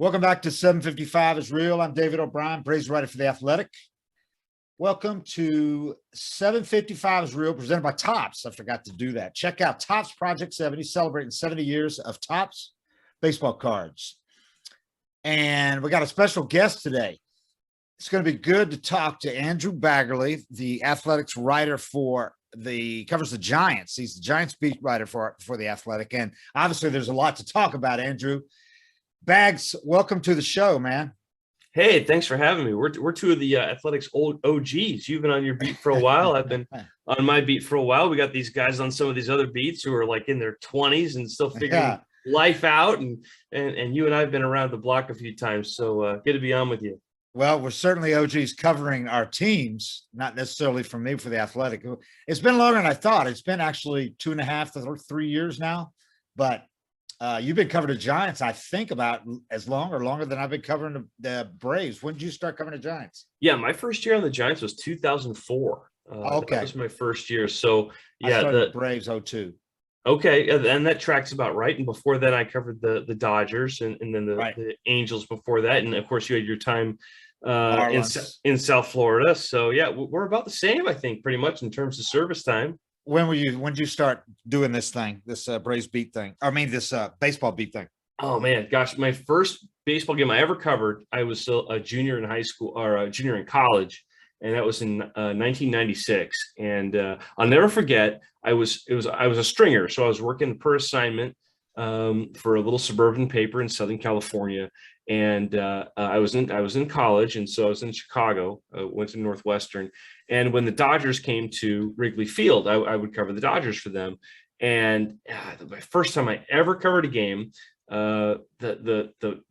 Welcome back to 755 is Real. I'm David O'Brien, praise writer for The Athletic. Welcome to 755 is Real, presented by Topps. I forgot to do that. Check out Topps Project 70, celebrating 70 years of Topps baseball cards. And we got a special guest today. It's going to be good to talk to Andrew Baggarly, the Athletics writer covers the Giants. He's the Giants beat writer for The Athletic. And obviously there's a lot to talk about, Andrew. Bags, welcome to the show, man. Hey, thanks for having me. We're two of the Athletics old OGs. You've been on your beat for a while. I've been on my beat for a while. We got these guys on some of these other beats who are like in their 20s and still figuring life out. And you and I have been around the block a few times. So good to be on with you. Well, we're certainly OGs covering our teams, not necessarily for me for The Athletic. It's been longer than I thought. It's been actually 2.5 to 3 years now, but you've been covering the Giants, I think, about as long or longer than I've been covering the Braves. When did you start covering the Giants? Yeah, my first year on the Giants was 2004. Okay. That was my first year. So, yeah. I started the Braves 2002. Okay, and that tracks about right. And before that, I covered the Dodgers and then the Angels before that. And, of course, you had your time in South Florida. So, yeah, we're about the same, I think, pretty much in terms of service time. When did you start doing this thing, this Braves beat thing? I mean, this baseball beat thing. Oh man, gosh, my first baseball game I ever covered, I was still a junior in high school or a junior in college, and that was in 1996. And I'll never forget. I was a stringer, so I was working per assignment for a little suburban paper in Southern California. And I was in college, and so I was in Chicago. Went to Northwestern, and when the Dodgers came to Wrigley Field, I would cover the Dodgers for them. And my first time I ever covered a game, the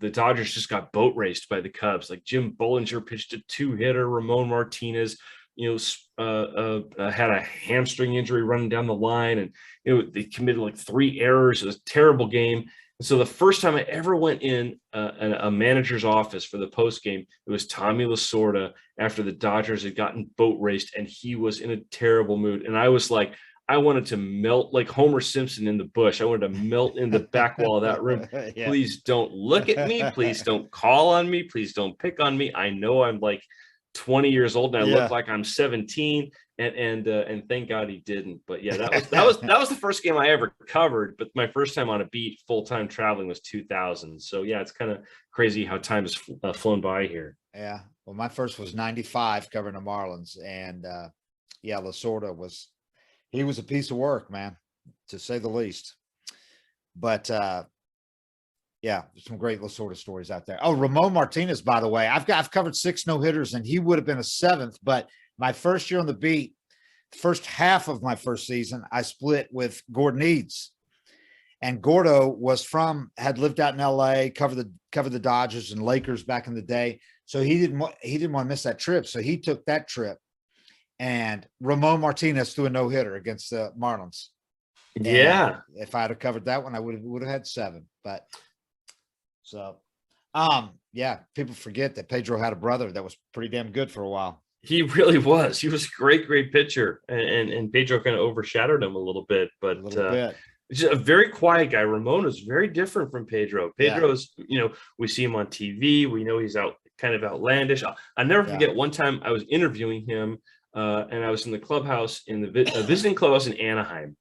Dodgers just got boat raced by the Cubs. Like Jim Bollinger pitched a 2-hitter, Ramon Martinez, had a hamstring injury running down the line, and they committed like 3 errors. It was a terrible game. So the first time I ever went in a manager's office for the post game, it was Tommy Lasorda after the Dodgers had gotten boat raced, and he was in a terrible mood. And I was like, I wanted to melt like Homer Simpson in the bush. I wanted to melt in the back wall of that room. Yeah. Please don't look at me. Please don't call on me. Please don't pick on me. I know I'm like 20 years old and I look like I'm 17. And thank God he didn't. But yeah, that was the first game I ever covered. But my first time on a beat full-time traveling was 2000. So yeah, it's kind of crazy how time has flown by here. Yeah. Well, my first was 95 covering the Marlins, and Lasorda was a piece of work, man, to say the least. But there's some great Lasorda stories out there. Oh, Ramon Martinez, by the way, I've covered 6 no-hitters, and he would have been a 7th, but my first year on the beat, first half of my first season, I split with Gordon Eads. And Gordo had lived out in LA, covered the Dodgers and Lakers back in the day. So he didn't want to miss that trip. So he took that trip. And Ramon Martinez threw a no-hitter against the Marlins. Yeah. And if I had covered that one, I would have had 7. But so people forget that Pedro had a brother that was pretty damn good for a while. He really was. He was a great pitcher, and Pedro kind of overshadowed him a little bit. But he's a very quiet guy. Ramon is very different from Pedro. Pedro's, we see him on TV. We know he's kind of outlandish. I'll never forget one time I was interviewing him, and I was in the clubhouse in the visiting clubhouse in Anaheim,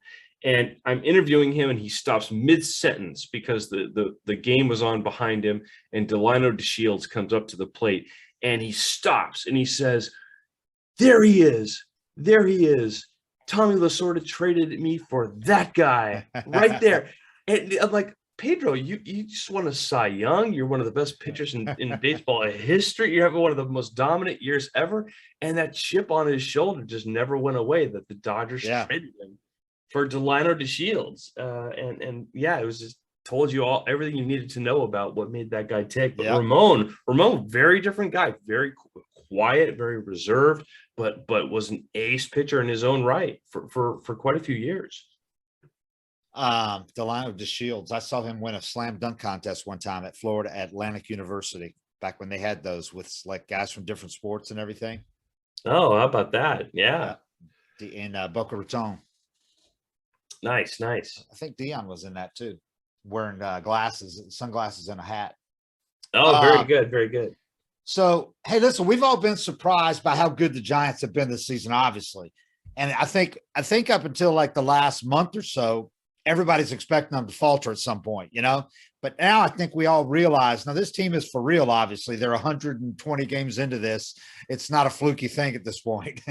and I'm interviewing him, and he stops mid-sentence because the game was on behind him, and Delino DeShields comes up to the plate, and he stops and he says, There he is. Tommy Lasorda traded me for that guy right there. And I'm like, Pedro, you just won a Cy Young. You're one of the best pitchers in baseball history. You're having one of the most dominant years ever. And that chip on his shoulder just never went away that the Dodgers traded him for Delino DeShields. It was just told you everything you needed to know about what made that guy tick. But Ramon, very different guy, very quiet, very reserved, but was an ace pitcher in his own right for quite a few years. Delino DeShields, I saw him win a slam dunk contest one time at Florida Atlantic University, back when they had those with like guys from different sports and everything. Oh, how about that? Yeah. In Boca Raton. Nice. I think Dion was in that too, wearing sunglasses and a hat. Oh, very good, very good. So, hey, listen, we've all been surprised by how good the Giants have been this season, obviously. And I think up until like the last month or so, everybody's expecting them to falter at some point, you know. But now I think we all realize now this team is for real. Obviously, they're 120 games into this. It's not a fluky thing at this point.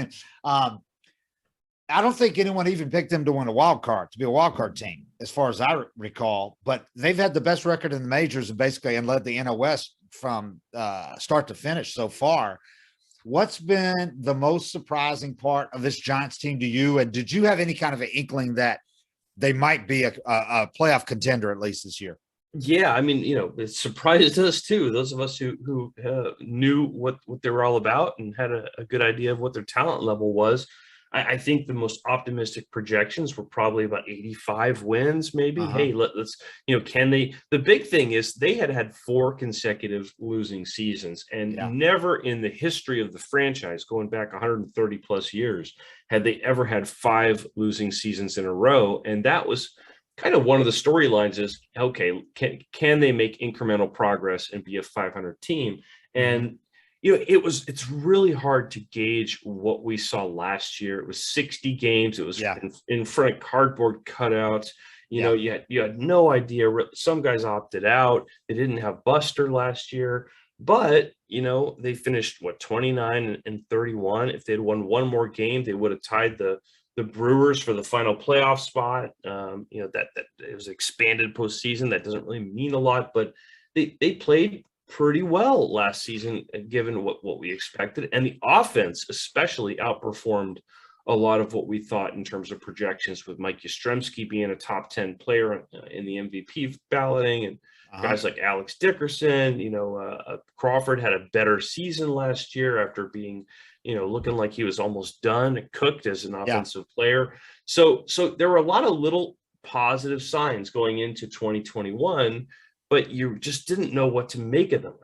I don't think anyone even picked them to win a wild card, to be a wild card team, as far as I recall. But they've had the best record in the majors and basically and led the NL West from start to finish so far. What's been the most surprising part of this Giants team to you? And did you have any kind of an inkling that they might be a playoff contender at least this year? Yeah, I mean, it surprised us too. Those of us who knew what they were all about and had a good idea of what their talent level was. I think the most optimistic projections were probably about 85 wins, maybe. Hey, let's, can they? The big thing is they had 4 consecutive losing seasons, and never in the history of the franchise, going back 130 plus years, had they ever had 5 losing seasons in a row. And that was kind of one of the storylines is, okay, can they make incremental progress and be a 500 team? And it's really hard to gauge what we saw last year. It was 60 games. It was in front of cardboard cutouts. You had no idea. Some guys opted out. They didn't have Buster last year, but they finished 29 and 31. If they'd won one more game, they would have tied the Brewers for the final playoff spot. That it was expanded postseason. That doesn't really mean a lot, but they played pretty well last season, given what we expected. And the offense especially outperformed a lot of what we thought in terms of projections, with Mike Yastrzemski being a top 10 player in the MVP balloting, and guys like Alex Dickerson. Crawford had a better season last year after being, looking like he was almost done, cooked as an offensive player. So there were a lot of little positive signs going into 2021, but you just didn't know what to make of them.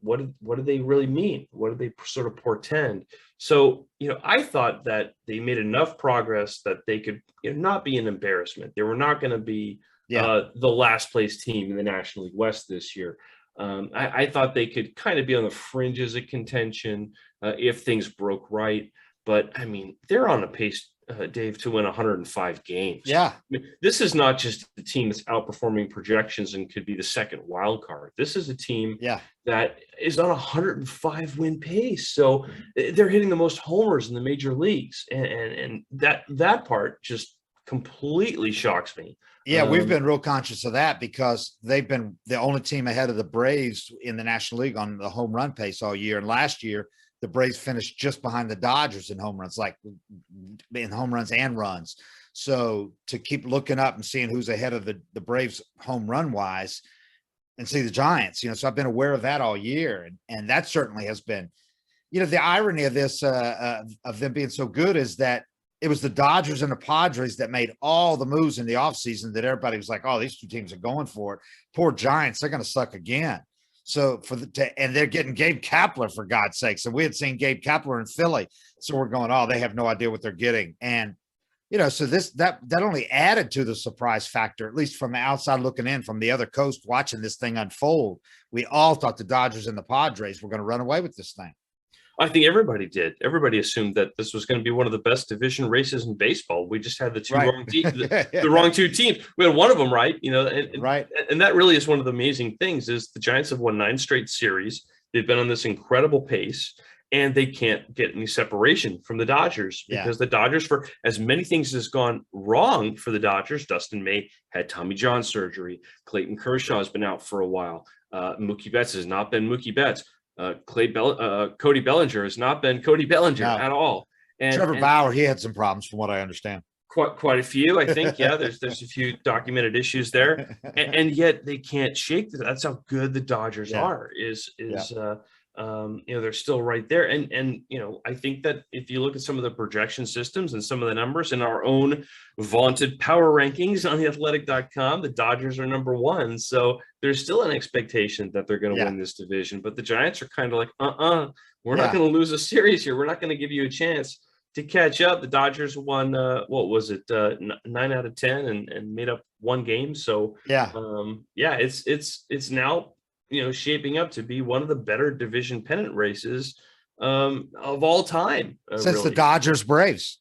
What do they really mean? What do they sort of portend? So, I thought that they made enough progress that they could not be an embarrassment. They were not going to be the last place team in the National League West this year. I thought they could kind of be on the fringes of contention if things broke right. But, I mean, they're on a pace, Dave, to win 105 games. Yeah. I mean, this is not just the team that's outperforming projections and could be the second wild card. This is a team that is on a 105 win pace. So they're hitting the most homers in the major leagues. And that part just completely shocks me. Yeah, we've been real conscious of that because they've been the only team ahead of the Braves in the National League on the home run pace all year. And last year, the Braves finished just behind the Dodgers in home runs, like in home runs and runs. So to keep looking up and seeing who's ahead of the Braves home run wise and see the Giants, so I've been aware of that all year. And that certainly has been, the irony of this, of them being so good is that it was the Dodgers and the Padres that made all the moves in the offseason that everybody was like, oh, these two teams are going for it. Poor Giants, they're going to suck again. So and they're getting Gabe Kapler, for God's sake. So we had seen Gabe Kapler in Philly. So we're going, oh, they have no idea what they're getting. And, so that only added to the surprise factor, at least from the outside looking in from the other coast, watching this thing unfold. We all thought the Dodgers and the Padres were going to run away with this thing. I think everybody did. Everybody assumed that this was going to be one of the best division races in baseball. We just had the wrong two teams. We had one of them right, and that really is one of the amazing things is the Giants have won 9 straight series. They've been on this incredible pace, and they can't get any separation from the Dodgers because the Dodgers, for as many things has gone wrong for the Dodgers, Dustin May had Tommy John surgery. Clayton Kershaw has been out for a while. Mookie Betts has not been Mookie Betts. Cody Bellinger has not been Cody Bellinger at all. And Trevor Bauer, he had some problems from what I understand. Quite a few, I think. Yeah, there's a few documented issues there, and yet they can't shake that. That's how good the Dodgers are. They're still right there. And I think that if you look at some of the projection systems and some of the numbers in our own vaunted power rankings on theathletic.com, the Dodgers are number 1. So there's still an expectation that they're going to win this division. But the Giants are kind of like, we're not going to lose a series here. We're not going to give you a chance to catch up. The Dodgers won, 9 out of 10 and made up 1 game. So it's now shaping up to be one of the better division pennant races of all time. Since really. the Dodgers Braves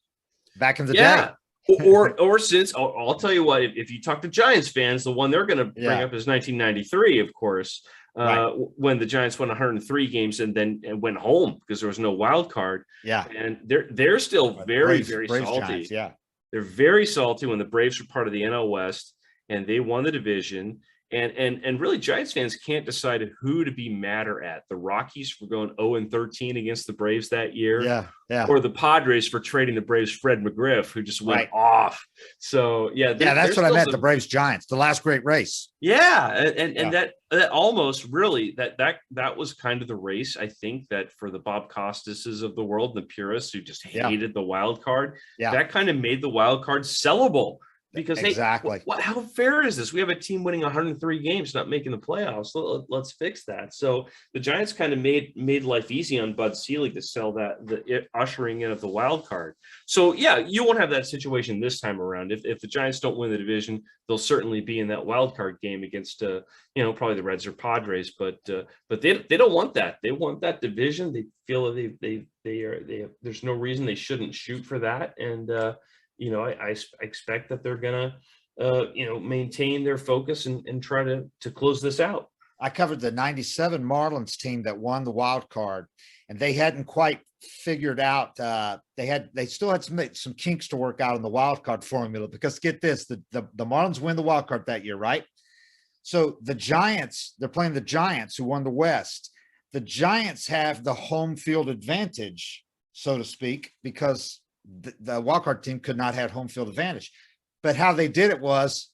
back in the day. Yeah. or since I'll tell you what, if you talk to Giants fans, the one they're going to bring up is 1993, of course, when the Giants won 103 games and went home because there was no wild card. Yeah, and they're still very salty. Giants, yeah, they're very salty when the Braves were part of the NL West and they won the division. And really, Giants fans can't decide who to be madder at. The Rockies for going 0-13 against the Braves that year, or the Padres for trading the Braves Fred McGriff, who just went off. So that's what I meant. The Braves Giants, the last great race. Yeah, and that almost really that was kind of the race. I think that for the Bob Costases of the world, the purists who just hated the wild card, that kind of made the wild card sellable. Because exactly, how fair is this? We have a team winning 103 games, not making the playoffs. Let's fix that. So the Giants kind of made life easy on Bud Selig to sell the ushering in of the wild card. So you won't have that situation this time around. If the Giants don't win the division, they'll certainly be in that wild card game against probably the Reds or Padres. But they don't want that. They want that division. They feel that there's no reason they shouldn't shoot for that. And I expect that they're going to, maintain their focus and try to close this out. I covered the 97 Marlins team that won the wild card, and they hadn't quite figured out. They still had some kinks to work out in the wild card formula, because get this, the Marlins win the wild card that year, right? So the Giants, they're playing the Giants who won the West. The Giants have the home field advantage, so to speak, because the wildcard team could not have home field advantage. But how they did it was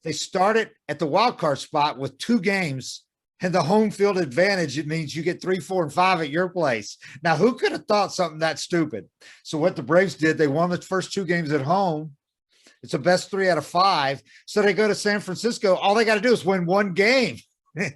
they started at the wildcard spot with 2 games, and the home field advantage, it means you get 3, 4, and 5 at your place. Now, who could have thought something that stupid? So what the Braves did, they won the first 2 games at home. It's a best 3 out of 5. So they go to San Francisco. All they got to do is win 1 game. and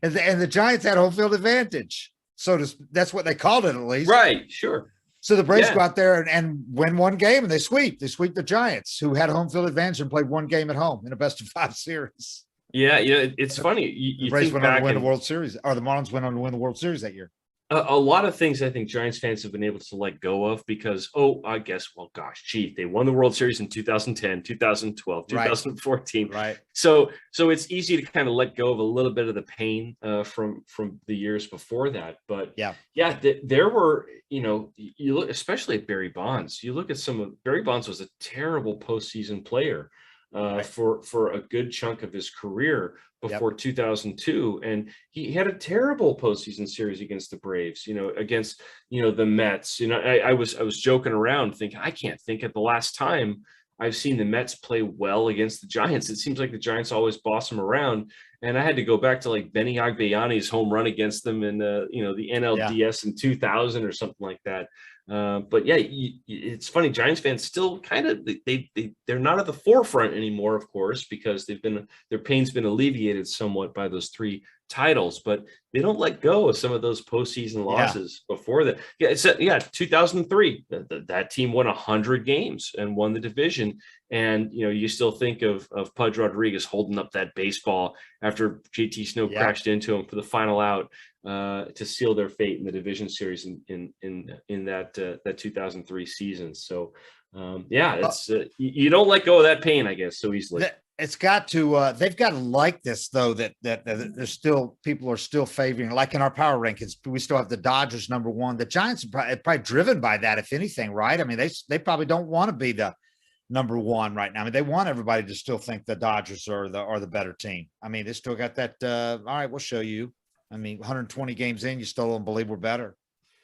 the Giants had home field advantage. So that's what they called it, at least. Right, sure. So the Braves go out there and win 1 game, and they sweep. They sweep the Giants, who had home field advantage and played 1 game at home in a best-of-5 series. Yeah, it's funny. You the Braves went on to win the World Series, or the Marlins went on to win the World Series that year. A lot of things I think Giants fans have been able to let go of because, they won the World Series in 2010, 2012, 2014. Right. So it's easy to kind of let go of a little bit of the pain from the years before that. But there were, you look, especially at Barry Bonds. You look at Barry Bonds was a terrible postseason player for a good chunk of his career before 2002, and he had a terrible postseason series against the Braves, against the Mets. I was joking around thinking, I can't think of the last time I've seen the Mets play well against the Giants. It seems like the Giants always boss them around, and I had to go back to like Benny Agbayani's home run against them in the NLDS in 2000 or something like that. It's funny. Giants fans still kind of they're not at the forefront anymore, of course, because their pain's been alleviated somewhat by those 3 titles, but they don't let go of some of those postseason losses before that. 2003, that team won 100 games and won the division. And, you still think of Pudge Rodriguez holding up that baseball after JT Snow crashed into him for the final out to seal their fate in the division series in that 2003 season. So, it's you don't let go of that pain, I guess, so easily. It's got to they've got to like this, though, that there's still people are still favoring, like in our power rankings, we still have the Dodgers number 1. The Giants are probably driven by that, if anything, right? I mean, they probably don't want to be the number 1 right now. I mean, they want everybody to still think the Dodgers are the better team. I mean, they still got that all right, we'll show you. I mean, 120 games in, you still don't believe we're better.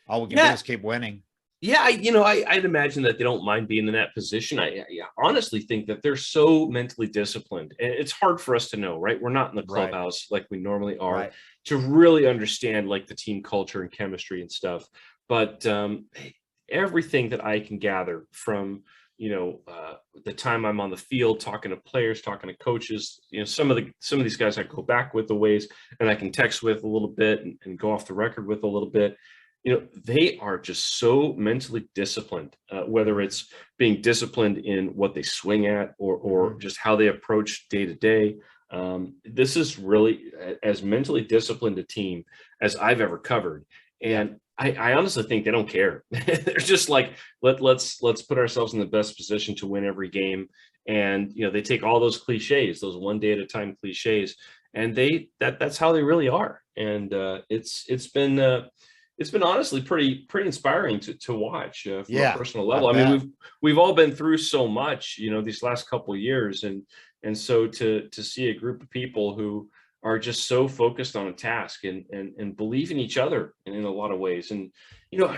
All we can do is keep winning. Yeah, I'd imagine that they don't mind being in that position. I honestly think that they're so mentally disciplined, and it's hard for us to know, right? We're not in the clubhouse like we normally are to really understand like the team culture and chemistry and stuff. But everything that I can gather from the time I'm on the field, talking to players, talking to coaches, some of these guys I go back with the ways, and I can text with a little bit and go off the record with a little bit. They are just so mentally disciplined, whether it's being disciplined in what they swing at or just how they approach day to day. This is really as mentally disciplined a team as I've ever covered. And I honestly think they don't care. They're just like, let's put ourselves in the best position to win every game. And, they take all those cliches, those one day at a time cliches, and that's how they really are. And it's been honestly pretty inspiring to watch from a personal level. I mean, we've all been through so much, these last couple of years, and so to see a group of people who are just so focused on a task and believe in each other in a lot of ways. And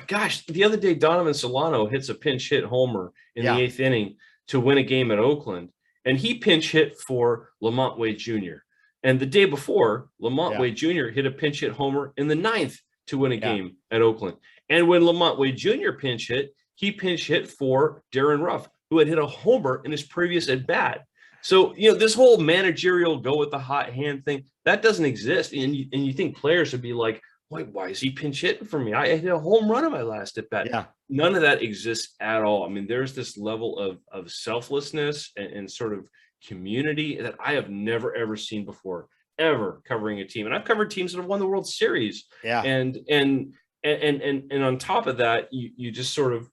gosh, the other day Donovan Solano hits a pinch hit homer in the 8th inning to win a game at Oakland, and he pinch hit for Lamont Wade Jr. And the day before, Lamont Wade Jr. hit a pinch hit homer in the 9th to win a game at Oakland. And when Lamont Wade Jr. pinch hit, he pinch hit for Darren Ruff, who had hit a homer in his previous at bat. So, this whole managerial go with the hot hand thing, that doesn't exist. And you think players would be like, why is he pinch hitting for me? I hit a home run on my last at bat. Yeah. None of that exists at all. I mean, there's this level of selflessness and sort of community that I have never, ever seen before, ever covering a team. And I've covered teams that have won the World Series. Yeah. And on top of that, you just sort of,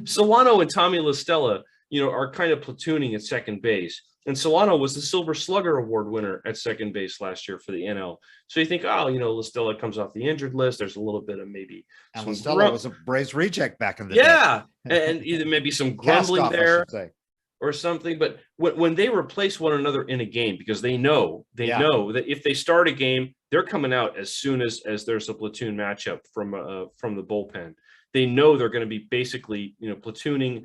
Solano and Tommy La Stella, are kind of platooning at second base. And Solano was the Silver Slugger Award winner at second base last year for the NL. So you think, La Stella comes off the injured list. There's a little bit of maybe. And La Stella was a Braves reject back in the day. Yeah. And either maybe some grumbling there or something. But when they replace one another in a game, because they know that if they start a game, they're coming out as soon as there's a platoon matchup from the bullpen. They know they're going to be basically, platooning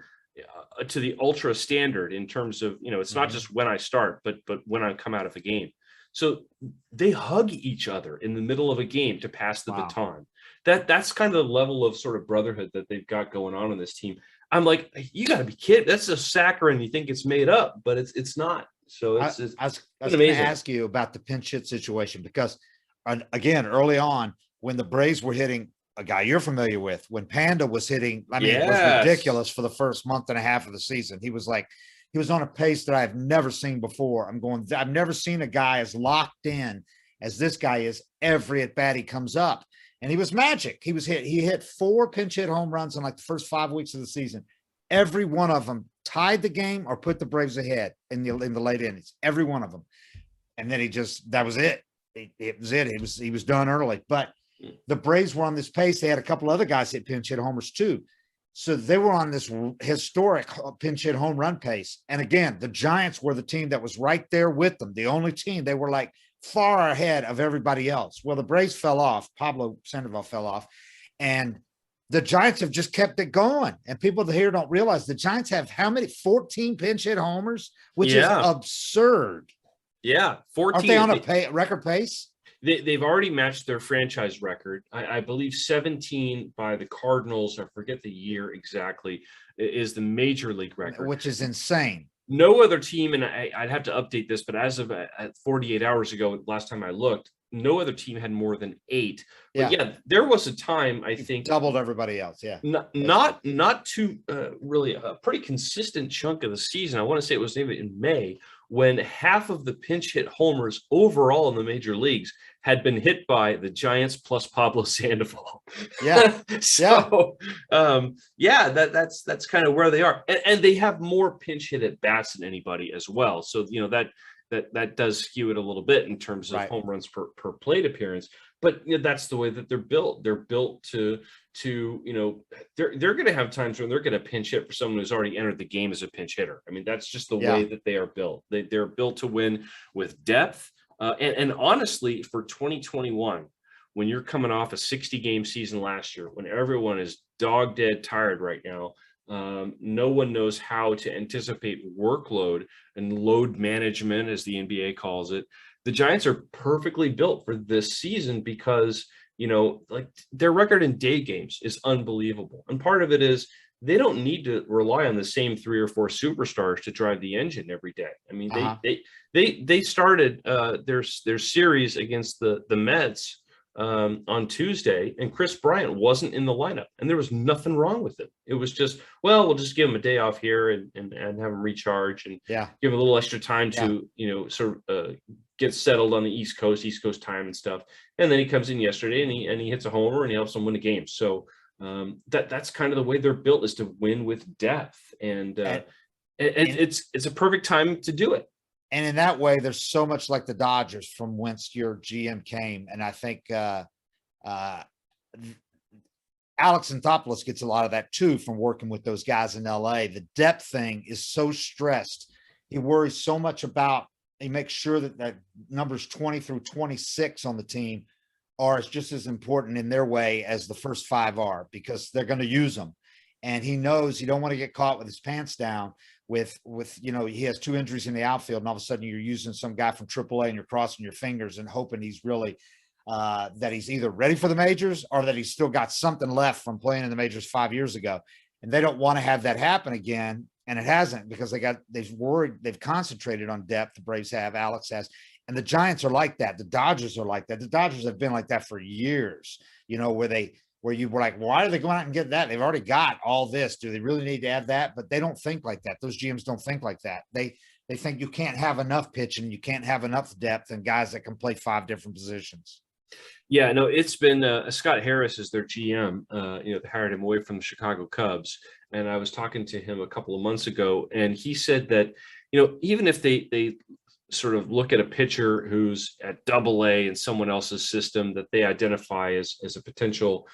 to the ultra standard in terms of, it's not just when I start, but when I come out of a game. So they hug each other in the middle of a game to pass the baton. That's kind of the level of sort of brotherhood that they've got going on this team. I'm like, you got to be kidding. That's a saccharine. You think it's made up, but it's not. So I was going to ask you about the pinch hit situation, because again, early on when the Braves were hitting a guy you're familiar with, when Panda was hitting, it was ridiculous for the first month and a half of the season. He was on a pace that I've never seen before. I've never seen a guy as locked in as this guy is every at bat he comes up. And he was magic. He hit 4 pinch hit home runs in like the first 5 weeks of the season. Every one of them tied the game or put the Braves ahead in the late innings. Every one of them. And then that was it. It was it. He was done early. But the Braves were on this pace. They had a couple other guys hit pinch hit homers too. So they were on this historic pinch hit home run pace. And again, the Giants were the team that was right there with them. The only team. They were like far ahead of everybody else. Well, the Braves fell off. Pablo Sandoval fell off. And the Giants have just kept it going. And people here don't realize the Giants have how many? 14 pinch hit homers, which is absurd. Yeah. 14. Aren't they on a record pace? They've already matched their franchise record. I believe 17 by the Cardinals. I forget the year exactly, is the major league record. Which is insane. No other team, and I'd have to update this, but as of 48 hours ago, last time I looked, no other team had more than 8. But there was a time, I think, doubled everybody else. Yeah. Not too really a pretty consistent chunk of the season. I want to say it was maybe in May, when half of the pinch hit homers overall in the major leagues had been hit by the Giants plus Pablo Sandoval. Yeah. That's kind of where they are. And they have more pinch hit at bats than anybody as well. So, that does skew it a little bit in terms of home runs per plate appearance. But that's the way that they're built. They're built to they're going to have times when they're going to pinch hit for someone who's already entered the game as a pinch hitter. I mean, that's just the way that they are built. They're built to win with depth. And honestly, for 2021, when you're coming off a 60-game season last year, when everyone is dog dead tired right now, no one knows how to anticipate workload and load management, as the NBA calls it. The Giants are perfectly built for this season because, their record in day games is unbelievable. And part of it is they don't need to rely on the same 3 or 4 superstars to drive the engine every day. I mean, they started their series against the Mets on Tuesday, and Chris Bryant wasn't in the lineup, and there was nothing wrong with it. It was just, well, we'll just give him a day off here and have him recharge and give him a little extra time to, sort of get settled on the East Coast time and stuff. And then he comes in yesterday and he hits a homer and he helps them win a game. So that's kind of the way they're built, is to win with depth. And it's a perfect time to do it. And in that way, there's so much like the Dodgers from whence your GM came. And I think Alex Anthopoulos gets a lot of that too from working with those guys in LA. The depth thing is so stressed. He worries so much about, he makes sure that numbers 20 through 26 on the team are just as important in their way as the first 5 are, because they're going to use them. And he knows you don't want to get caught with his pants down with, he has 2 injuries in the outfield, and all of a sudden you're using some guy from AAA and you're crossing your fingers and hoping he's really, that he's either ready for the majors or that he's still got something left from playing in the majors 5 years ago. And they don't want to have that happen again. And it hasn't, because they've concentrated on depth. The Braves have, Alex has, and the Giants are like that. The Dodgers are like that. The Dodgers have been like that for years, where you were like, why are they going out and get that? They've already got all this. Do they really need to add that? But they don't think like that. Those GMs don't think like that. They think you can't have enough pitching, you can't have enough depth and guys that can play 5 different positions. Yeah, no, it's been Scott Harris is their GM. They hired him away from the Chicago Cubs. And I was talking to him a couple of months ago, and he said that, even if they sort of look at a pitcher who's at AA in someone else's system that they identify as a potential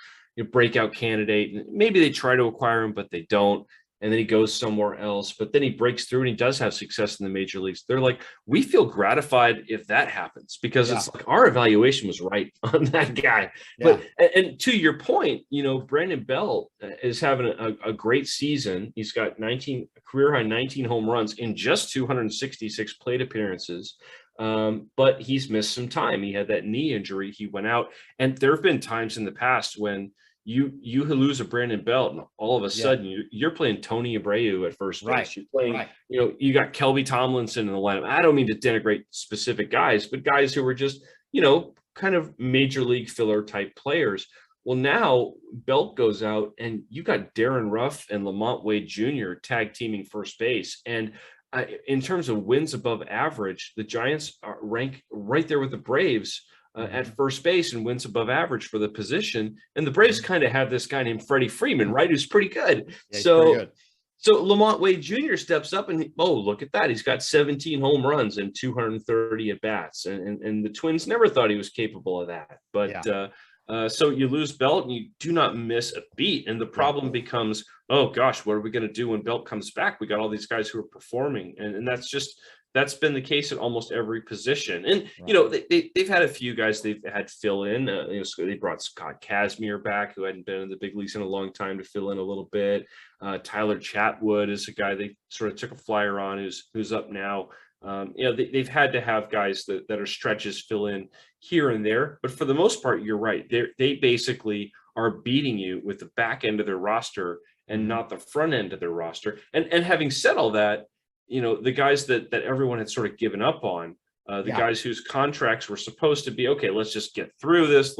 breakout candidate, and maybe they try to acquire him, but they don't. And then he goes somewhere else, but then he breaks through and he does have success in the major leagues. They're like, we feel gratified if that happens, because it's like our evaluation was right on that guy. But and to your point, Brandon Belt is having a great season. He's got career high 19 home runs in just 266 plate appearances. But he's missed some time. He had that knee injury. He went out, and there have been times in the past when you lose a Brandon Belt, and all of a sudden you're playing Tony Abreu at first base. Right. You're playing, you got Kelby Tomlinson in the lineup. I don't mean to denigrate specific guys, but guys who were just, kind of major league filler type players. Well, now Belt goes out, and you got Darren Ruff and Lamont Wade Jr. tag teaming first base. And in terms of wins above average, the Giants rank right there with the Braves at first base and wins above average for the position. And the Braves kind of have this guy named Freddie Freeman, right? Who's pretty good. Yeah, pretty good. So Lamont Wade Jr. steps up, and look at that. He's got 17 home runs and 230 at bats. And the Twins never thought he was capable of that. But so you lose Belt and you do not miss a beat. And the problem becomes, oh gosh, what are we going to do when Belt comes back? We got all these guys who are performing. And that's been the case at almost every position. And, they've had a few guys they've had fill in. So they brought Scott Kazmir back, who hadn't been in the big leagues in a long time, to fill in a little bit. Tyler Chatwood is a guy they sort of took a flyer on who's up now. They've had to have guys that are stretches fill in here and there. But for the most part, you're right. They basically are beating you with the back end of their roster and not the front end of their roster. And having said all that, the guys that everyone had sort of given up on, guys whose contracts were supposed to be, okay, let's just get through this.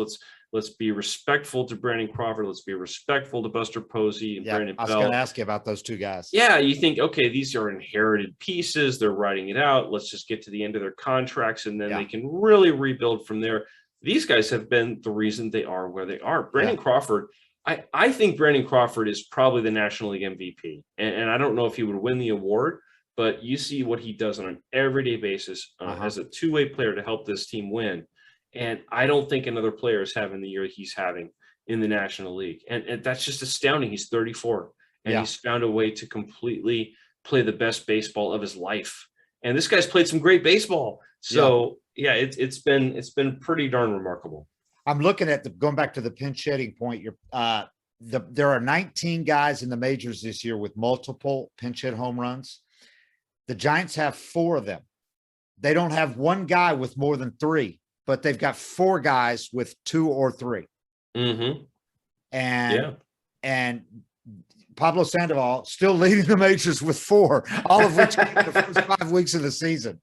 Let's be respectful to Brandon Crawford. Let's be respectful to Buster Posey and Brandon Belt. I was going to ask you about those 2 guys. Yeah, you think, okay, these are inherited pieces. They're writing it out. Let's just get to the end of their contracts, and then they can really rebuild from there. These guys have been the reason they are where they are. Brandon Crawford, I think Brandon Crawford is probably the National League MVP. And I don't know if he would win the award, but you see what he does on an everyday basis as a two-way player to help this team win. And I don't think another player is having the year he's having in the National League. And that's just astounding. He's 34, and he's found a way to completely play the best baseball of his life. And this guy's played some great baseball. So it's been pretty darn remarkable. I'm looking at going back to the pinch hitting point. There are 19 guys in the majors this year with multiple pinch hit home runs. The Giants have 4 of them. They don't have one guy with more than 3, but they've got 4 guys with 2 or 3. Mm-hmm. And Pablo Sandoval still leading the majors with 4, all of which came in the first 5 weeks of the season.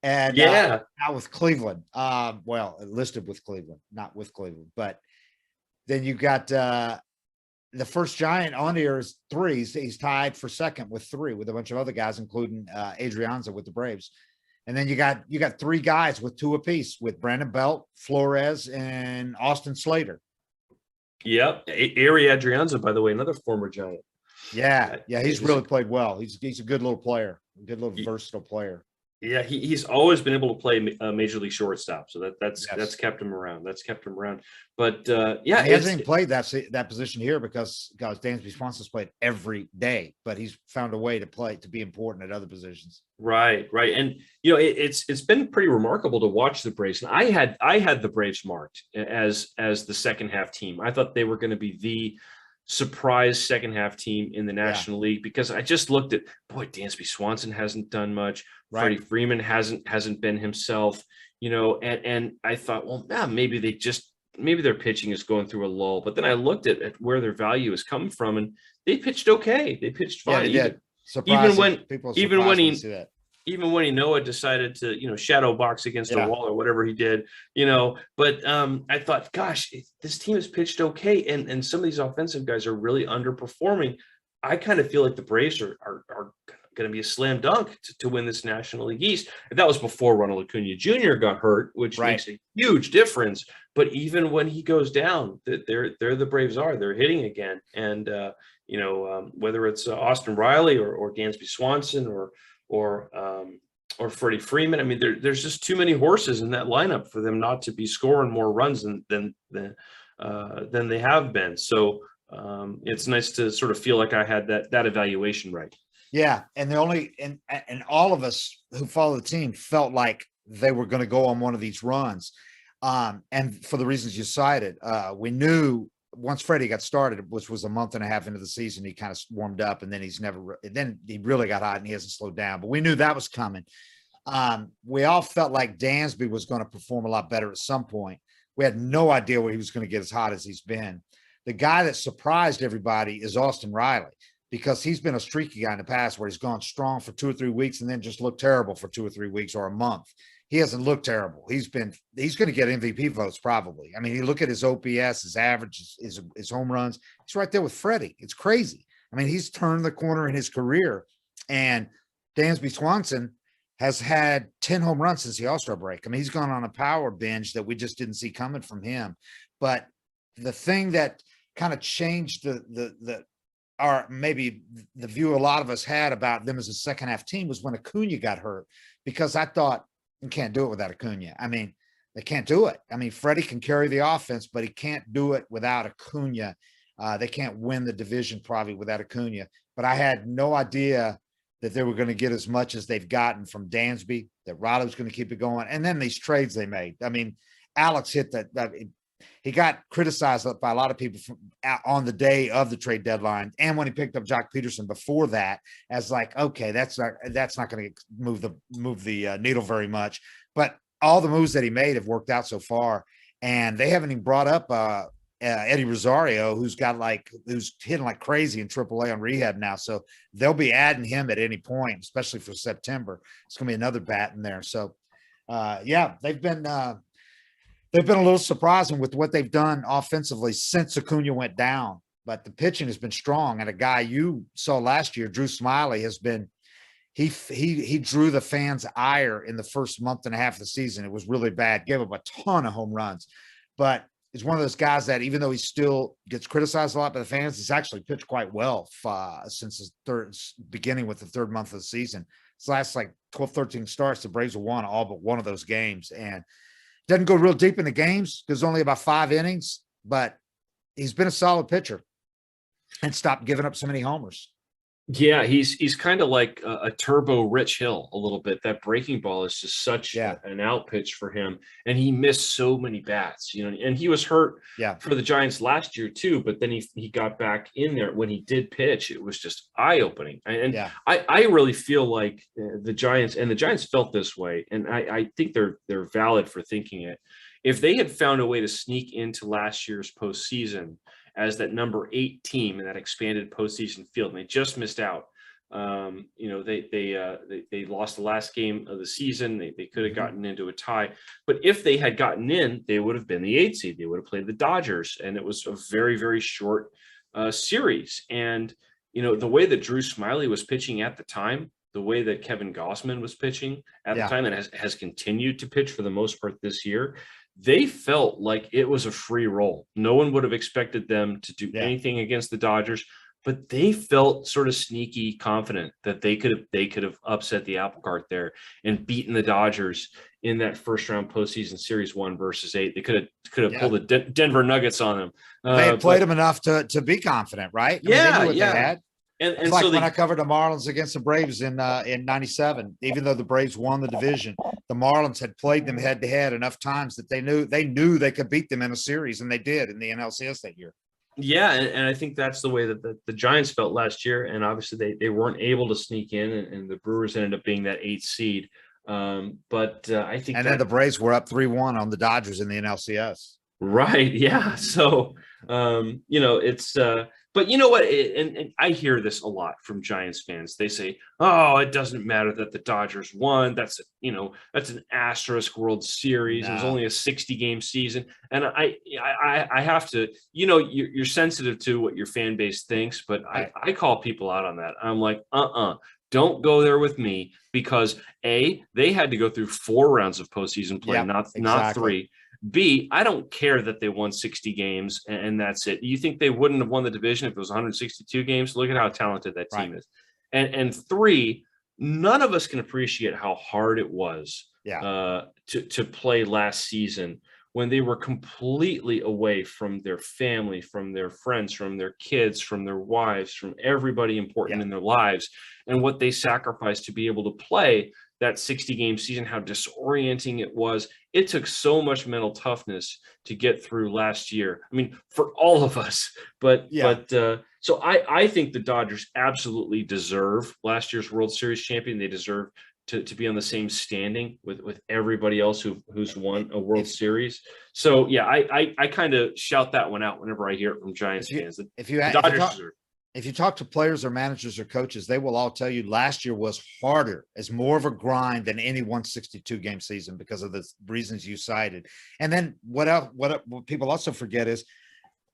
And Yeah. now with Cleveland, well, listed with Cleveland, not with Cleveland, but then you got the first Giant on here is 3. He's tied for second with 3 with a bunch of other guys, including Adrianza with the Braves. And then you got 3 guys with 2 apiece with Brandon Belt, Flores, and Austin Slater. Yep. Ari Adrianza, by the way, another former Giant. Yeah. He's really played well. He's a good little player, good little versatile player. Yeah, he's always been able to play major league shortstop, so that's kept him around. But yeah, he hasn't even played that position here because Dansby Swanson's played every day, but he's found a way to be important at other positions. Right, and it's been pretty remarkable to watch the Braves. And I had the Braves marked as the second half team. I thought they were going to be the surprise second half team in the National League, because I just looked at, boy, Dansby Swanson hasn't done much. Right. Freddie Freeman hasn't been himself, and I thought, well, maybe their pitching is going through a lull. But then I looked at where their value is coming from, and they pitched okay. They pitched fine. Yeah, Even when Noah decided to, shadow box against the wall or whatever he did, but I thought, gosh, this team has pitched okay. And some of these offensive guys are really underperforming. I kind of feel like the Braves are going to be a slam dunk to win this National League East. And that was before Ronald Acuna Jr. got hurt, which makes a huge difference. But even when he goes down, they're the Braves they're hitting again. And, whether it's Austin Riley or Dansby Swanson or Freddie Freeman, I mean, there's just too many horses in that lineup for them not to be scoring more runs than they have been. So it's nice to sort of feel like I had that evaluation right. Yeah, and and all of us who follow the team felt like they were going to go on one of these runs, and for the reasons you cited, we knew once Freddie got started, which was a month and a half into the season, he kind of warmed up, and then then he really got hot and he hasn't slowed down. But we knew that was coming. We all felt like Dansby was going to perform a lot better at some point. We had no idea where he was going to get as hot as he's been. The guy that surprised everybody is Austin Riley, because he's been a streaky guy in the past where he's gone strong for 2 or 3 weeks and then just looked terrible for 2 or 3 weeks or a month. He hasn't looked terrible. He's going to get MVP votes probably. I mean, you look at his OPS, his average, his home runs. He's right there with Freddie. It's crazy. I mean, he's turned the corner in his career. And Dansby Swanson has had 10 home runs since the All-Star break. I mean, he's gone on a power binge that we just didn't see coming from him. But the thing that kind of changed or maybe the view a lot of us had about them as a second half team was when Acuna got hurt, because I thought, you can't do it without Acuna. I mean, they can't do it. I mean, Freddie can carry the offense, but he can't do it without Acuna. They can't win the division probably without Acuna. But I had no idea that they were going to get as much as they've gotten from Dansby, that Riley was going to keep it going. And then these trades they made. I mean, Alex hit that. He got criticized by a lot of people on the day of the trade deadline, and when he picked up Jock Peterson before that, as like, okay, that's not going to move the needle very much. But all the moves that he made have worked out so far, and they haven't even brought up Eddie Rosario, who's hitting like crazy in AAA on rehab now. So they'll be adding him at any point, especially for September. It's going to be another bat in there. So they've been a little surprising with what they've done offensively since Acuna went down, but the pitching has been strong. And a guy you saw last year, Drew Smiley, has been, he drew the fans' ire in the first month and a half of the season. It was really bad, gave up a ton of home runs, but he's one of those guys that even though he still gets criticized a lot by the fans, he's actually pitched quite well since his beginning with the third month of the season. His last 12, 13 starts, the Braves have won all but one of those games, and doesn't go real deep in the games because only about 5 innings, but he's been a solid pitcher and stopped giving up so many homers. Yeah, he's kind of like a turbo Rich Hill a little bit. That breaking ball is just such an out pitch for him, and he missed so many bats, and he was hurt for the Giants last year too, but then he got back in there. When he did pitch, it was just eye-opening. And I really feel like the Giants felt this way, and I think they're valid for thinking it. If they had found a way to sneak into last year's postseason as that number 8 team in that expanded postseason field, and they just missed out, They lost the last game of the season. They could have gotten into a tie, but if they had gotten in, they would have been the 8th seed. They would have played the Dodgers, and it was a very, very short series. And the way that Drew Smyly was pitching at the time, the way that Kevin Gossman was pitching at the time, and has continued to pitch for the most part this year, they felt like it was a free roll. No one would have expected them to do anything against the Dodgers, but they felt sort of sneaky confident that they could have upset the apple cart there and beaten the Dodgers in that first round postseason series 1 versus 8. They could have pulled the Denver Nuggets on them. They had played them enough to be confident, right? They knew what they had. And it's like when I covered the Marlins against the Braves in '97. Even though the Braves won the division, the Marlins had played them head to head enough times that they knew they could beat them in a series, and they did in the NLCS that year. Yeah, and I think that's the way that the Giants felt last year, and obviously they weren't able to sneak in, and the Brewers ended up being that 8th seed. But I think, then the Braves were up 3-1 on the Dodgers in the NLCS. Right. Yeah. So, it's, but you know what? And I hear this a lot from Giants fans. They say, "Oh, it doesn't matter that the Dodgers won. That's an asterisk World Series. It was only a 60-game season." And I have to, you're sensitive to what your fan base thinks, but I call people out on that. I'm like, don't go there with me, because A, they had to go through 4 rounds of postseason play, not 3. B, I don't care that they won 60 games and that's it. You think they wouldn't have won the division if it was 162 games? Look at how talented that team is. And 3, none of us can appreciate how hard it was to play last season, when they were completely away from their family, from their friends, from their kids, from their wives, from everybody important in their lives, and what they sacrificed to be able to play that 60-game season, how disorienting it was. It took so much mental toughness to get through last year. I mean, for all of us, so I think the Dodgers absolutely deserve last year's World Series champion. They deserve to be on the same standing with everybody else who's won a World Series. So yeah, I kind of shout that one out whenever I hear it from Giants fans. If you talk to players or managers or coaches, they will all tell you last year was harder, as more of a grind than any 162-game season, because of the reasons you cited. And then what people also forget is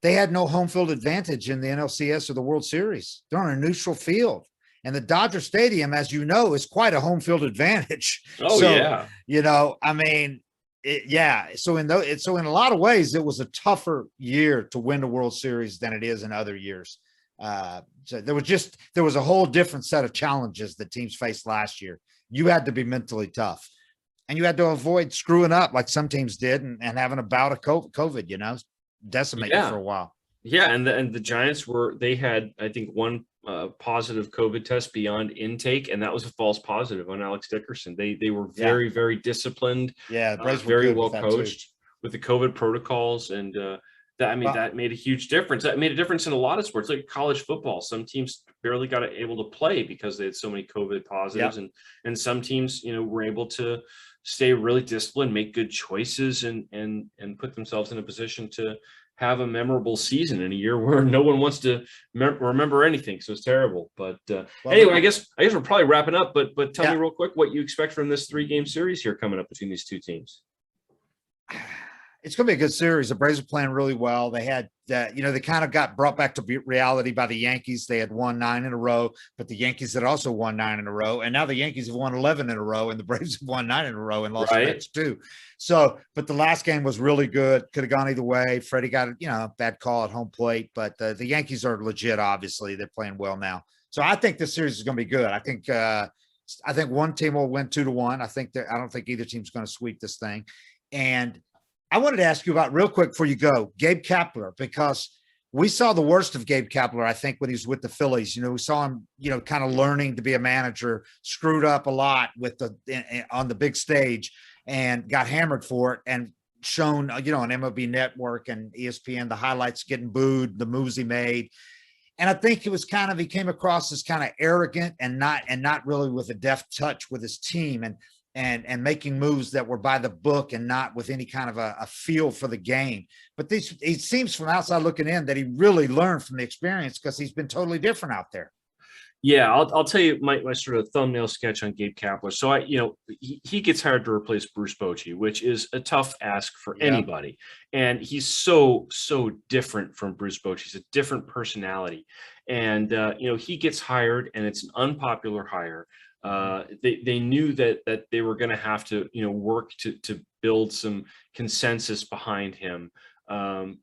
they had no home field advantage in the NLCS or the World Series. They're on a neutral field. And the Dodger Stadium, as you know, is quite a home field advantage. Oh, so, yeah. So in a lot of ways, it was a tougher year to win the World Series than it is in other years. So there was a whole different set of challenges that teams faced last year. You had to be mentally tough, and you had to avoid screwing up like some teams did, and having a bout of COVID, decimate you for a while. Yeah. And the Giants they had, I think, one positive COVID test beyond intake, and that was a false positive on Alex Dickerson. They were very, very disciplined. Yeah. Very well coached with the COVID protocols. And, that made a huge difference. That made a difference in a lot of sports, like college football. Some teams barely got able to play because they had so many COVID positives, and some teams, were able to stay really disciplined, make good choices, and put themselves in a position to have a memorable season in a year where no one wants to remember anything. So it's terrible. But anyway, I guess we're probably wrapping up. But tell me real quick what you expect from this 3-game series here coming up between these two teams. It's going to be a good series. The Braves are playing really well. They had, they kind of got brought back to reality by the Yankees. They had won 9 in a row, but the Yankees had also won 9 in a row. And now the Yankees have won 11 in a row, and the Braves have won 9 in a row and lost match too. So, but the last game was really good. Could have gone either way. Freddie got a bad call at home plate, but the Yankees are legit. Obviously, they're playing well now. So I think this series is going to be good. I think one team will win 2-1. I don't think either team's going to sweep this thing. And I wanted to ask you about, real quick before you go, Gabe Kapler, because we saw the worst of Gabe Kapler, I think, when he was with the Phillies. We saw him, kind of learning to be a manager, screwed up a lot on the big stage, and got hammered for it, and shown, on MLB Network and ESPN, the highlights getting booed, the moves he made. And I think he came across as kind of arrogant and not really with a deft touch with his team, and making moves that were by the book and not with any kind of a feel for the game. But it seems from outside looking in that he really learned from the experience, because he's been totally different out there. Yeah, I'll tell you my sort of thumbnail sketch on Gabe Kapler. So he gets hired to replace Bruce Bochy, which is a tough ask for Yeah. anybody. And he's so different from Bruce Bochy. He's a different personality. And he gets hired, and it's an unpopular hire. They knew that they were going to have to work to build some consensus behind him,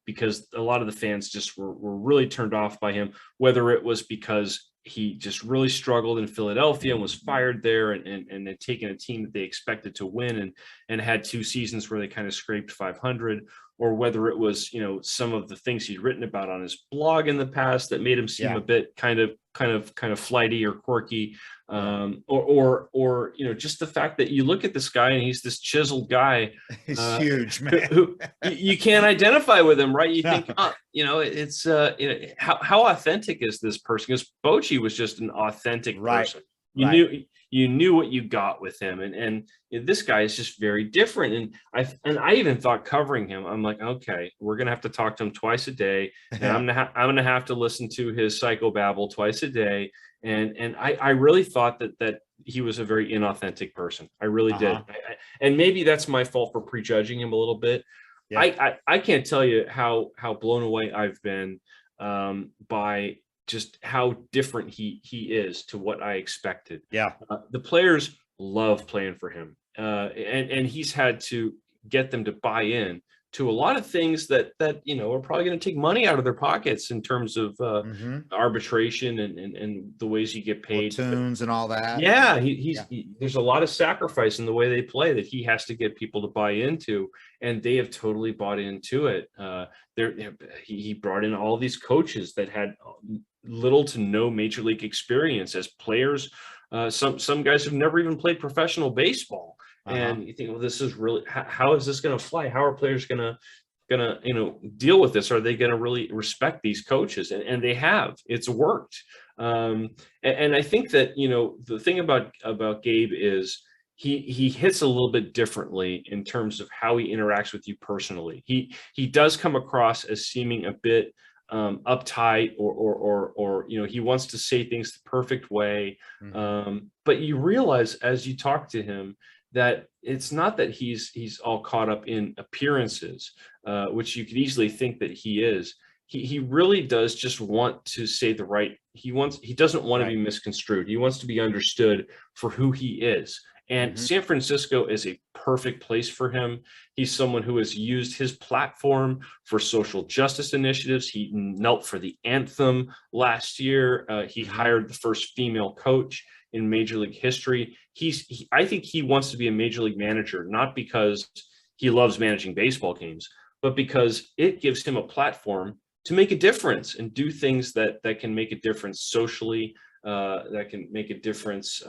because a lot of the fans just were really turned off by him, whether it was because he just really struggled in Philadelphia and was fired there, and had taken a team that they expected to win, and had 2 seasons where they kind of scraped 500, or whether it was some of the things he'd written about on his blog in the past that made him seem a bit kind of flighty or quirky, or just the fact that you look at this guy and he's this chiseled guy. He's huge, man. who you can't identify with him, right? You think, it's how authentic is this person? Because Bochy was just an authentic person. You knew what you got with him, and this guy is just very different. And I even thought, covering him, I'm like, okay, we're gonna have to talk to him twice a day, and I'm gonna have to listen to his psychobabble twice a day. And I really thought that he was a very inauthentic person. I really did. And maybe that's my fault for prejudging him a little bit. I can't tell you how blown away I've been by just how different he is to what I expected. The players love playing for him, and he's had to get them to buy in to a lot of things that are probably going to take money out of their pockets in terms of arbitration and the ways you get paid, tunes and all that. There's a lot of sacrifice in the way they play that he has to get people to buy into, and they have totally bought into it. He brought in all these coaches that had little to no major league experience as players. Some guys have never even played professional baseball. And you think, well, this is really, how is this going to fly? How are players going to deal with this? Are they going to really respect these coaches? And they have. It's worked. And I think that the thing about Gabe is he hits a little bit differently in terms of how he interacts with you personally. He does come across as seeming a bit uptight, or he wants to say things the perfect way. But you realize as you talk to him that it's not that he's all caught up in appearances, which you could easily think that he is. He really does just want to say the right. He doesn't want to be misconstrued. He wants to be understood for who he is. And San Francisco is a perfect place for him. He's someone who has used his platform for social justice initiatives. He knelt for the anthem last year. He hired the first female coach in Major League history. I think he wants to be a Major League manager, not because he loves managing baseball games, but because it gives him a platform to make a difference and do things that can make a difference socially, that can make a difference,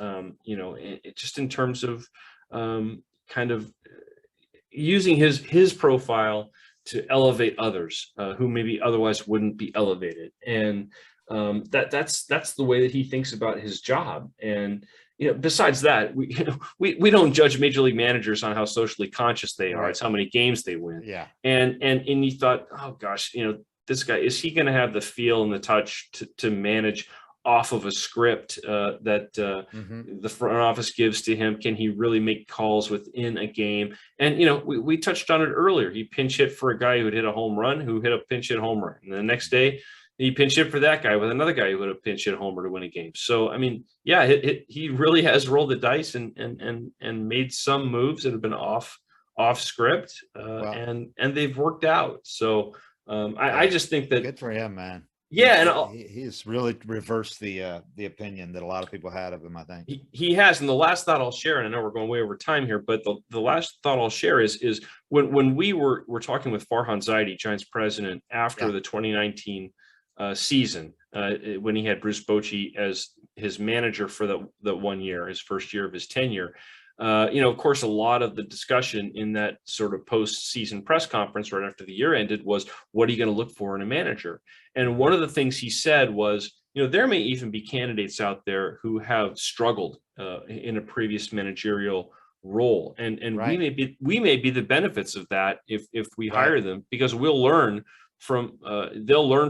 just in terms of kind of using his profile to elevate others who maybe otherwise wouldn't be elevated. And that's the way that he thinks about his job. And besides that, we don't judge major league managers on how socially conscious they are. It's how many games they win. And you thought, oh gosh, this guy, is he going to have the feel and the touch to manage off of a script that the front office gives to him? Can he really make calls within a game? And we touched on it earlier. He pinch hit for a guy who hit a home run, who hit a pinch hit home run, and the next day he pinch hit for that guy with another guy who hit a pinch hit homer to win a game. So I mean, he really has rolled the dice and made some moves that have been off script, and they've worked out. So I just think that good for him, man. And he's really reversed the opinion that a lot of people had of him, I think. He has. And the last thought I'll share, and I know we're going way over time here, but the last thought I'll share is when we were talking with Farhan Zaidi, Giants president, after the 2019 season, when he had Bruce Bochy as his manager for the 1 year, his first year of his tenure. Of course, a lot of the discussion in that sort of post-season press conference right after the year ended was, what are you going to look for in a manager? And one of the things he said was, there may even be candidates out there who have struggled in a previous managerial role, and we may be the benefits of that if we hire them, because they'll learn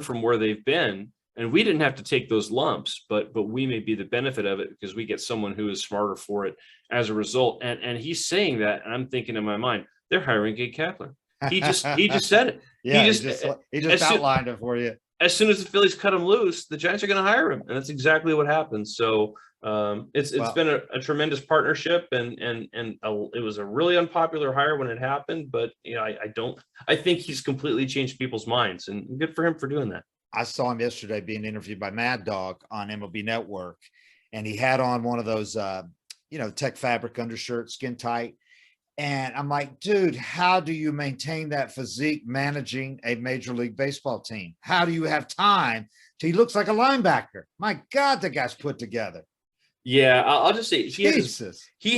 from where they've been, And we didn't have to take those lumps, but we may be the benefit of it because we get someone who is smarter for it as a result. And he's saying that, and I'm thinking in my mind, they're hiring Gabe Kapler. He just said it. Yeah, he just outlined it for you. As soon as the Phillies cut him loose, the Giants are going to hire him, and that's exactly what happened. So it's been a tremendous partnership, and it was a really unpopular hire when it happened, but I think he's completely changed people's minds, and good for him for doing that. I saw him yesterday being interviewed by Mad Dog on MLB Network, and he had on one of those tech fabric undershirts, skin tight. And I'm like, dude, how do you maintain that physique managing a Major League Baseball team? How do you have time? He looks like a linebacker. My God, the guy's put together. Yeah, I'll just say he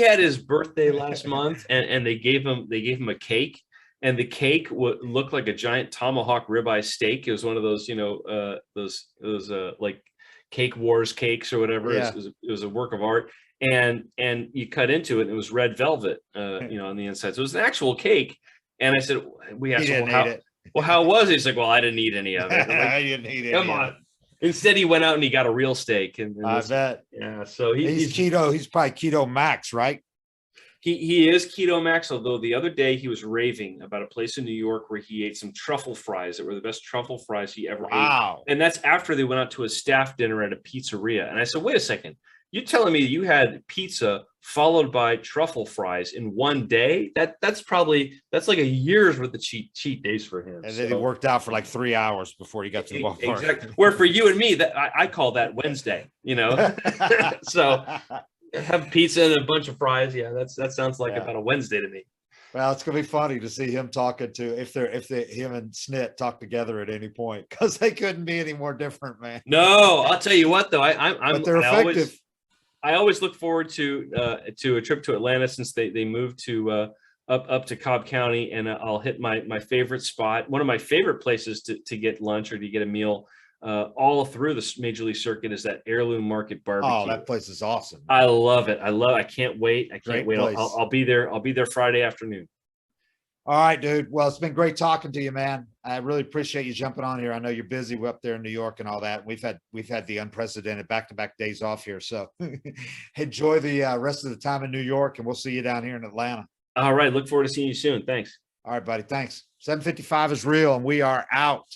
had his birthday last month, and they gave him a cake, and the cake looked like a giant tomahawk ribeye steak. It was one of those, those like Cake Wars cakes or whatever. Yeah. It was a work of art. And you cut into it, and it was red velvet, on the inside. So it was an actual cake. And I said, we asked him, how was it? He's like, well, I didn't eat any of it. I didn't eat Come on. Instead, he went out and he got a real steak. And I bet. Yeah. So he's keto. He's probably keto max, right? He is keto max. Although the other day he was raving about a place in New York where he ate some truffle fries that were the best truffle fries he ever ate. And that's after they went out to a staff dinner at a pizzeria. And I said, wait a second. You're telling me you had pizza followed by truffle fries in one day? That's like a year's worth of cheat days for him. And then he worked out for like 3 hours before he got to the ballpark. Exactly. Where for you and me, that I call that Wednesday. So have pizza and a bunch of fries. Yeah, that sounds like about a Wednesday to me. Well, it's gonna be funny to see him talking to if him and Snit talk together at any point, because they couldn't be any more different, man. No, I'll tell you what though, but they're effective. I always look forward to a trip to Atlanta since they moved to up to Cobb County, and I'll hit my favorite spot. One of my favorite places to get lunch or to get a meal all through the Major League circuit is that Heirloom Market Barbecue. Oh, that place is awesome. I love it. I can't wait. I'll be there. I'll be there Friday afternoon. All right, dude. Well, it's been great talking to you, man. I really appreciate you jumping on here. I know you're busy. We're up there in New York and all that. We've had the unprecedented back-to-back days off here. So enjoy the rest of the time in New York, and we'll see you down here in Atlanta. All right. Look forward to seeing you soon. Thanks. All right, buddy. Thanks. 755 is real, and we are out.